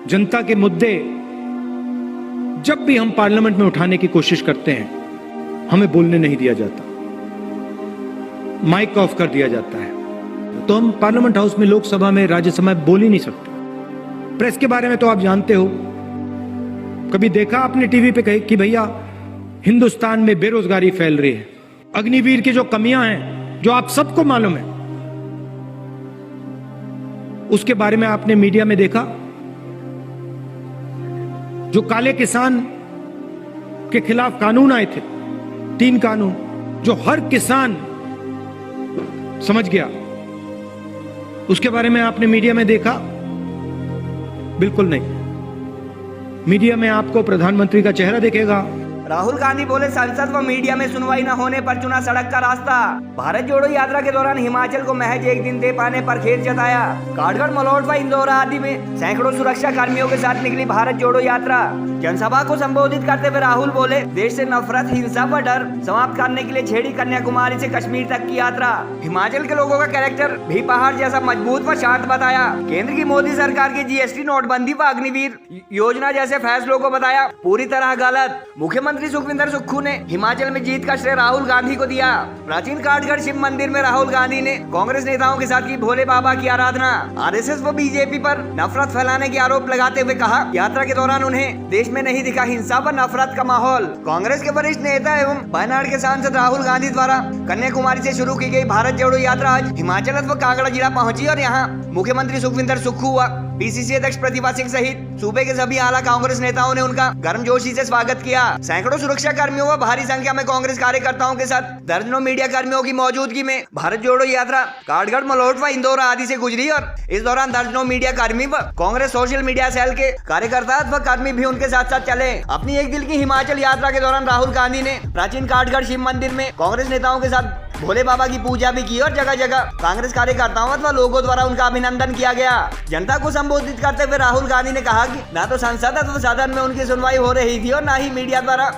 जनता के मुद्दे जब भी हम पार्लियामेंट में उठाने की कोशिश करते हैं, हमें बोलने नहीं दिया जाता, माइक ऑफ कर दिया जाता है। तो हम पार्लियामेंट हाउस में, लोकसभा में, राज्यसभा में बोल ही नहीं सकते। प्रेस के बारे में तो आप जानते हो। कभी देखा आपने टीवी पे कहे कि भैया हिंदुस्तान में बेरोजगारी फैल रही है, अग्निवीर की जो कमियां हैं, जो आप सबको मालूम है, उसके बारे में आपने मीडिया में देखा? जो काले किसान के खिलाफ कानून आए थे, 3 कानून, जो हर किसान समझ गया, उसके बारे में आपने मीडिया में देखा? बिल्कुल नहीं। मीडिया में आपको प्रधानमंत्री का चेहरा दिखेगा। राहुल गांधी बोले संसद व मीडिया में सुनवाई न होने पर चुना सड़क का रास्ता। भारत जोड़ो यात्रा के दौरान हिमाचल को महज 1 दिन दे पाने पर खेद जताया। काठगढ़, मलोट व इंदौर आदि में सैकड़ों सुरक्षा कर्मियों के साथ निकली भारत जोड़ो यात्रा। जनसभा को संबोधित करते हुए राहुल बोले, देश से नफरत, हिंसा व डर समाप्त करने के लिए छेड़ी कन्याकुमारी से कश्मीर तक की यात्रा। हिमाचल के लोगों का कैरेक्टर भी पहाड़ जैसा मजबूत व शांत बताया। केंद्र की मोदी सरकार की जीएसटी, नोटबंदी व अग्निवीर योजना जैसे फैसलों को बताया पूरी तरह गलत। मुख्यमंत्री सुखविंदर सुक्खू ने हिमाचल में जीत का श्रेय राहुल गांधी को दिया। प्राचीन काठगढ़ शिव मंदिर में राहुल गांधी ने कांग्रेस नेताओं के साथ की भोले बाबा की आराधना। आरएसएस व बीजेपी पर नफरत फैलाने के आरोप लगाते हुए कहा, यात्रा के दौरान उन्हें देश में नहीं दिखा हिंसा व नफरत का माहौल। कांग्रेस के वरिष्ठ नेता एवं वायनाड के सांसद राहुल गांधी द्वारा कन्याकुमारी से शुरू की गई भारत जोड़ो यात्रा आज हिमाचल व कांगड़ा जिला पहुंची और यहाँ मुख्यमंत्री सुखविंदर सुक्खू व पीसीसी अध्यक्ष प्रतिभा सिंह सहित सूबे के सभी आला कांग्रेस नेताओं ने उनका गर्मजोशी से स्वागत किया। सैकड़ों सुरक्षा कर्मियों व भारी संख्या में कांग्रेस कार्यकर्ताओं के साथ दर्जनों मीडिया कर्मियों की मौजूदगी में भारत जोड़ो यात्रा काठगढ़, मलोट व इंदौर आदि से गुजरी और इस दौरान दर्जनों मीडिया कर्मी व कांग्रेस सोशल मीडिया सेल के कार्यकर्ता व कर्मी भी उनके साथ साथ चले। अपनी एक दिल की हिमाचल यात्रा के दौरान राहुल गांधी ने प्राचीन काठगढ़ शिव मंदिर में कांग्रेस नेताओं के साथ भोले बाबा की पूजा भी की और जगह जगह कांग्रेस कार्यकर्ताओं व लोगों द्वारा उनका अभिनंदन किया गया। जनता को संबोधित करते हुए राहुल गांधी ने कहा कि न तो संसद अथवा सदन में उनकी सुनवाई हो रही थी और न ही मीडिया द्वारा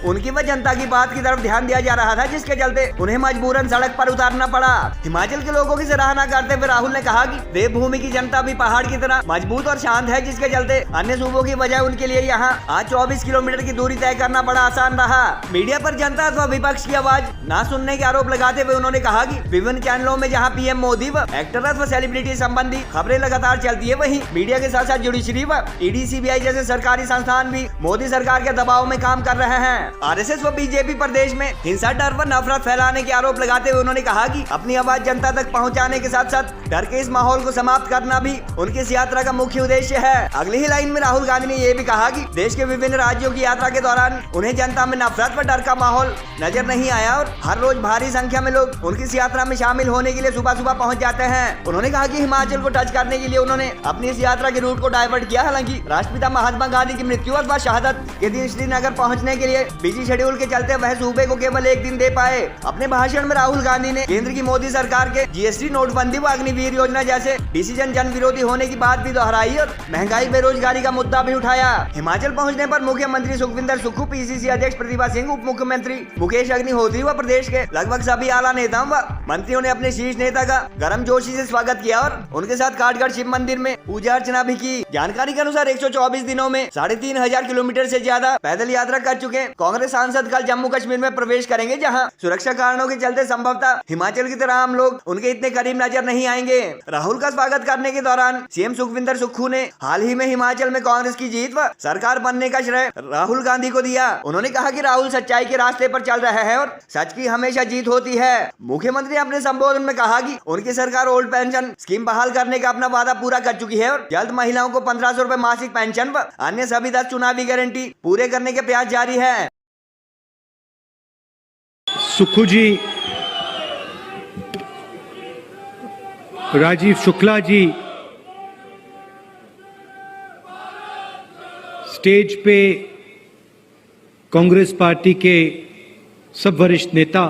उनकी व जनता की बात की तरफ ध्यान दिया जा रहा था, जिसके चलते उन्हें मजबूरन सड़क पर उतारना पड़ा। हिमाचल के लोगों की सराहना करते हुए राहुल ने कहा कि देवभूमि की जनता भी पहाड़ की तरह मजबूत और शांत है, जिसके चलते अन्य सूबों की बजाय उनके लिए यहाँ आज 24 किलोमीटर की दूरी तय करना बड़ा आसान रहा। मीडिया पर जनता अथवा विपक्ष की आवाज न सुनने के आरोप लगाते हुए उन्होंने कहा कि विभिन्न चैनलों में जहाँ पीएम मोदी व एक्टर अथवा सेलिब्रिटी संबंधी खबरें लगातार चलती है, वहीं मीडिया के साथ साथ जुडिशरी व ईडी, सीबीआई जैसे सरकारी संस्थान भी मोदी सरकार के दबाव में काम कर रहे हैं। आरएसएस व बीजेपी प्रदेश में हिंसा, डर व नफरत फैलाने के आरोप लगाते हुए उन्होंने कहा कि अपनी आवाज जनता तक पहुंचाने के साथ साथ डर के इस माहौल को समाप्त करना भी उनकी इस यात्रा का मुख्य उद्देश्य है। अगली ही लाइन में राहुल गांधी ने यह भी कहा कि देश के विभिन्न राज्यों की यात्रा के दौरान उन्हें जनता में नफरत व डर का माहौल नजर नहीं आया और हर रोज भारी संख्या में लोग उनकी इस यात्रा में शामिल होने के लिए सुबह सुबह पहुंच जाते हैं। उन्होंने कहा कि हिमाचल को टच करने के लिए उन्होंने अपनी इस यात्रा के रूट को डाइवर्ट किया। हालांकि राष्ट्रपिता महात्मा गांधी की मृत्यु व शहादत के दिन श्रीनगर पहुंचने के लिए बिजी शेड्यूल के चलते वह सूबे को केवल 1 दिन दे पाए। अपने भाषण में राहुल गांधी ने केंद्र की मोदी सरकार के जीएसटी, नोटबंदी व अग्निवीर योजना जैसे डिसीजन जन विरोधी होने की बात भी दोहराई और महंगाई, बेरोजगारी का मुद्दा भी उठाया। हिमाचल पहुंचने पर मुख्यमंत्री सुखविंदर सुक्खू, पीसीसी अध्यक्ष प्रतिभा सिंह, उप मुख्यमंत्री मुकेश अग्निहोत्री व प्रदेश के लगभग सभी आला नेताओं व मंत्रियों ने अपने शीर्ष नेता का गर्मजोशी से स्वागत किया और उनके साथ काठगढ़ शिव मंदिर में पूजा अर्चना भी की। जानकारी के अनुसार 124 दिनों में 3500 किलोमीटर से ज्यादा पैदल यात्रा कर चुके कांग्रेस सांसद कल जम्मू कश्मीर में प्रवेश करेंगे, जहां सुरक्षा कारणों के चलते संभवतः हिमाचल की तरह आम लोग उनके इतने करीब नजर नहीं आएंगे। राहुल का स्वागत करने के दौरान सीएम सुखविंदर सुक्खू ने हाल ही में हिमाचल में कांग्रेस की जीत व सरकार बनने का श्रेय राहुल गांधी को दिया। उन्होंने कहा कि राहुल सच्चाई के रास्ते पर चल रहे हैं और सच की हमेशा जीत होती है। मुख्यमंत्री ने अपने संबोधन में कहा कि उनकी सरकार ओल्ड पेंशन स्कीम बहाल करने का अपना वादा पूरा कर चुकी है और जल्द महिलाओं को 1500 रुपए मासिक पेंशन व अन्य सभी 10 चुनावी गारंटी पूरे करने के प्रयास जारी है। सुक्खू जी, राजीव शुक्ला जी, स्टेज पे कांग्रेस पार्टी के सब वरिष्ठ नेता,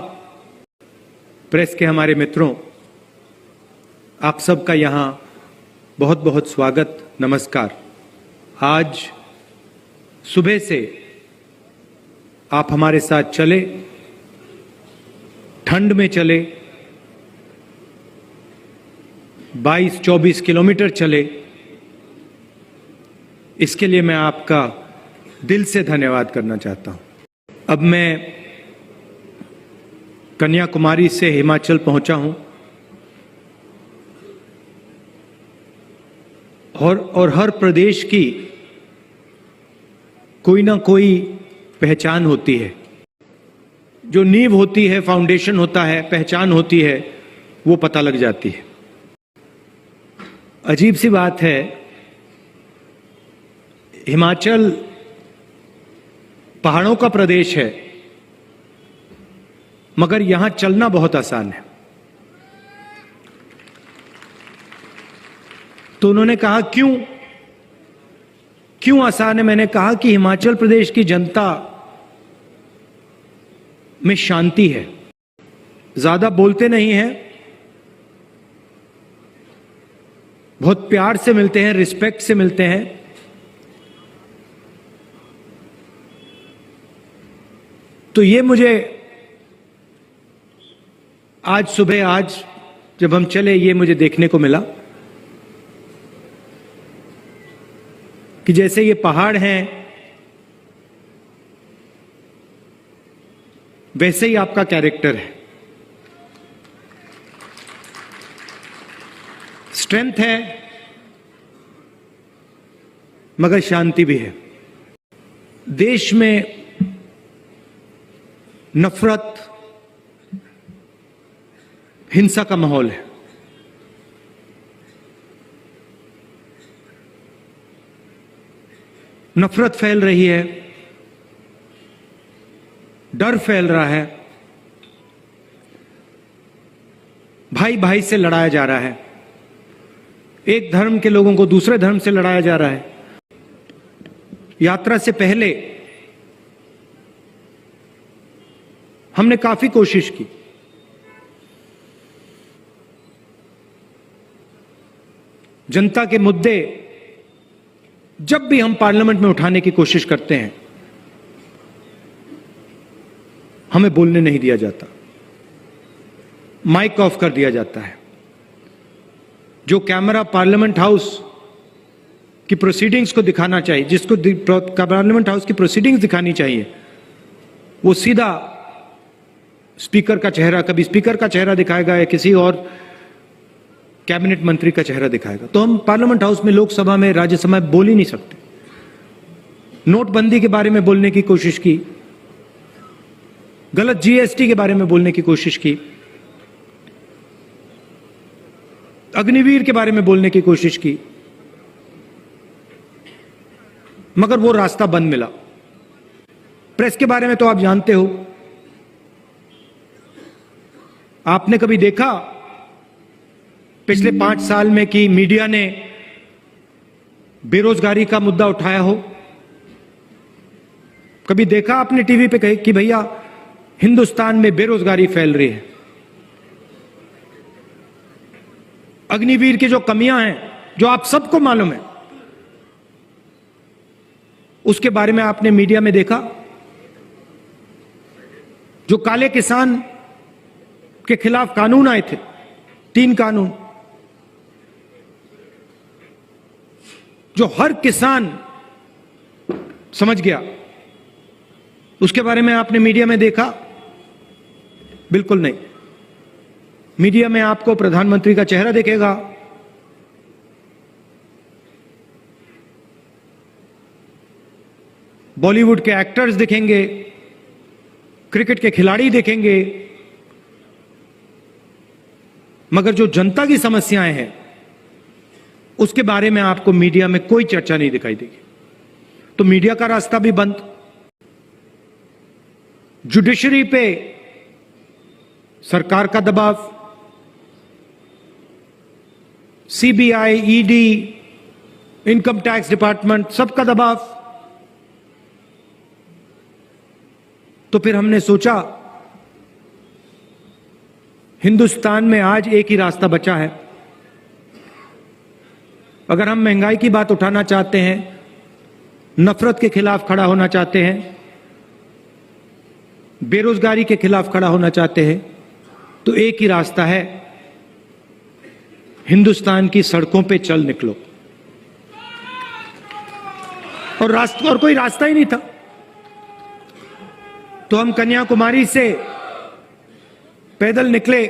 प्रेस के हमारे मित्रों, आप सबका यहां बहुत बहुत स्वागत, नमस्कार। आज सुबह से आप हमारे साथ चले, ठंड में चले, 22-24 किलोमीटर चले इसके लिए मैं आपका दिल से धन्यवाद करना चाहता हूं। अब मैं कन्याकुमारी से हिमाचल पहुंचा हूं और हर प्रदेश की कोई ना कोई पहचान होती है। जो नींव होती है, फाउंडेशन होता है, पहचान होती है, वो पता लग जाती है। अजीब सी बात है, हिमाचल पहाड़ों का प्रदेश है, मगर यहां चलना बहुत आसान है। तो उन्होंने कहा क्यों आसान है? मैंने कहा कि हिमाचल प्रदेश की जनता में शांति है, ज्यादा बोलते नहीं हैं, बहुत प्यार से मिलते हैं, रिस्पेक्ट से मिलते हैं। तो ये मुझे आज सुबह जब हम चले, ये मुझे देखने को मिला कि जैसे ये पहाड़ हैं, वैसे ही आपका कैरेक्टर है। स्ट्रेंथ है, मगर शांति भी है। देश में नफरत, हिंसा का माहौल है। नफरत फैल रही है, डर फैल रहा है, भाई भाई से लड़ाया जा रहा है, एक धर्म के लोगों को दूसरे धर्म से लड़ाया जा रहा है। यात्रा से पहले हमने काफी कोशिश की, जनता के मुद्दे जब भी हम पार्लियामेंट में उठाने की कोशिश करते हैं, हमें बोलने नहीं दिया जाता, माइक ऑफ कर दिया जाता है। जो कैमरा पार्लियामेंट हाउस की प्रोसीडिंग्स को दिखाना चाहिए, जिसको पार्लियामेंट हाउस की प्रोसीडिंग्स दिखानी चाहिए, वो सीधा स्पीकर का चेहरा, कभी स्पीकर का चेहरा दिखाएगा या किसी और कैबिनेट मंत्री का चेहरा दिखाएगा। तो हम पार्लियामेंट हाउस में, लोकसभा में, राज्यसभा में बोल ही नहीं सकते। नोटबंदी के बारे में बोलने की कोशिश की, गलत जीएसटी के बारे में बोलने की कोशिश की, अग्निवीर के बारे में बोलने की कोशिश की, मगर वो रास्ता बंद मिला। प्रेस के बारे में तो आप जानते हो। आपने कभी देखा पिछले 5 साल में कि मीडिया ने बेरोजगारी का मुद्दा उठाया हो? कभी देखा आपने टीवी पे कहे कि भैया हिंदुस्तान में बेरोजगारी फैल रही है? अग्निवीर की जो कमियां हैं, जो आप सबको मालूम है, उसके बारे में आपने मीडिया में देखा? जो काले किसान के खिलाफ कानून आए थे, 3 कानून, जो हर किसान समझ गया, उसके बारे में आपने मीडिया में देखा? बिल्कुल नहीं। मीडिया में आपको प्रधानमंत्री का चेहरा दिखेगा, बॉलीवुड के एक्टर्स दिखेंगे, क्रिकेट के खिलाड़ी दिखेंगे, मगर जो जनता की समस्याएं हैं उसके बारे में आपको मीडिया में कोई चर्चा नहीं दिखाई देगी। तो मीडिया का रास्ता भी बंद। जुडिशरी पे सरकार का दबाव, CBI, ED, income tax department, सबका दबाव। तो फिर हमने सोचा हिंदुस्तान में आज एक ही रास्ता बचा है। अगर हम महंगाई की बात उठाना चाहते हैं, नफरत के खिलाफ खड़ा होना चाहते हैं, बेरोजगारी के खिलाफ खड़ा होना चाहते हैं, तो एक ही रास्ता है, हिंदुस्तान की सड़कों पे चल निकलो। और कोई रास्ता ही नहीं था। तो हम कन्याकुमारी से पैदल निकले,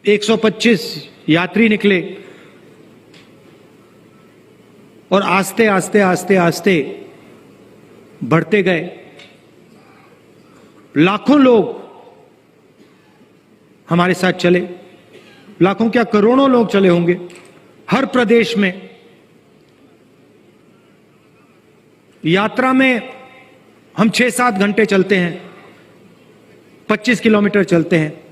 125 यात्री निकले और आस्ते आस्ते आस्ते आस्ते बढ़ते गए। लाखों लोग हमारे साथ चले, लाखों क्या करोड़ों लोग चले होंगे हर प्रदेश में। यात्रा में हम 6-7 घंटे चलते हैं, 25 किलोमीटर चलते हैं।